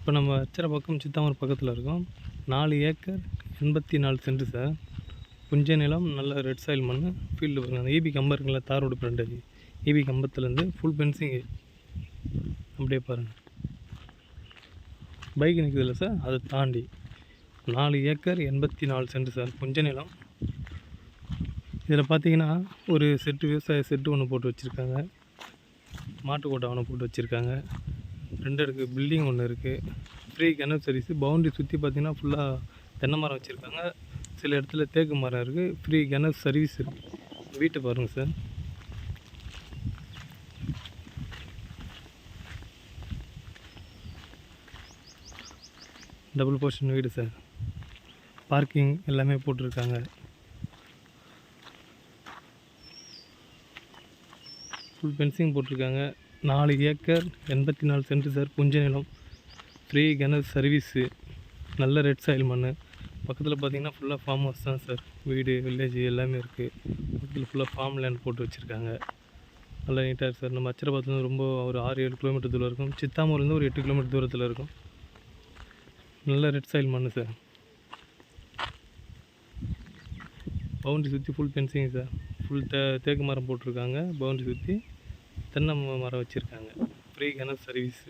இப்போ நம்ம அச்சரப்பாக்கம் சித்தாமூர் பக்கத்தில் இருக்கோம். 4 ஏக்கர் 84 சென்ட் சார். புஞ்ச நிலம், நல்ல ரெட் சாயில் மண். ஃபீல்டு பாருங்கள், அந்த ஈபி கம்பம் இருக்குங்களா, தார் ரோடு ஃப்ரண்டேஜ் ஈபி கம்பத்துலேருந்து ஃபுல் ஃபென்சிங்கு அப்படியே பாருங்கள். பைக் நிற்குதில்ல சார், அதை தாண்டி 4 ஏக்கர் 84 சென்ட் சார், புஞ்ச நிலம். இதில் பார்த்தீங்கன்னா ஒரு செட்டு விவசாய செட்டு ஒன்று போட்டு வச்சுருக்காங்க, மாட்டுக்கோட்டை ஒன்று போட்டு வச்சுருக்காங்க, 2 அடுக்கு பில்டிங் ஒன்று இருக்குது, ஃப்ரீ கிணறு சர்வீஸு. பவுண்ட்ரி சுற்றி பார்த்தீங்கன்னா ஃபுல்லாக தென்னை மரம் வச்சுருக்காங்க, சில இடத்துல தேக்கு மரம் இருக்குது, ஃப்ரீ கிணறு சர்வீஸ் இருக்குது. வீட்டை பாருங்கள் சார். டபுள் போர்ஷன் வீடு சார். பார்க்கிங் எல்லாமே போட்டிருக்காங்க. ஃபுல் ஃபென்சிங் போட்டிருக்காங்க. 4 ஏக்கர் 84 சென்ட் சார், புஞ்ச நிலம், ஃப்ரீ கிணறு சர்வீஸு, நல்ல ரெட் சாயில் மண். பக்கத்தில் பார்த்தீங்கன்னா ஃபுல்லாக ஃபார்ம் ஹவுஸ் தான் சார், வீடு வில்லேஜ் எல்லாமே இருக்குது. பக்கத்தில் ஃபுல்லாக ஃபார்ம் லேண்ட் போட்டு வச்சுருக்காங்க, நல்லா நீட்டாக இருக்குது சார். நம்ம அச்சரப்பாக்கத்துலேருந்து ரொம்ப ஒரு 6-7 கிலோமீட்டர் தூரம் இருக்கும். சித்தாமூர்லேருந்து ஒரு 8 கிலோமீட்டர் தூரத்தில் இருக்கும். நல்ல ரெட் சாயில் மண் சார். பவுண்ட்ரி சுற்றி ஃபுல் ஃபென்சிங் சார். ஃபுல் தேக்கு மரம் போட்டிருக்காங்க, பவுண்ட்ரி சுற்றி தென்னை மரம் வச்சுருக்காங்க, ஃப்ரீ கிணறு சர்வீஸு.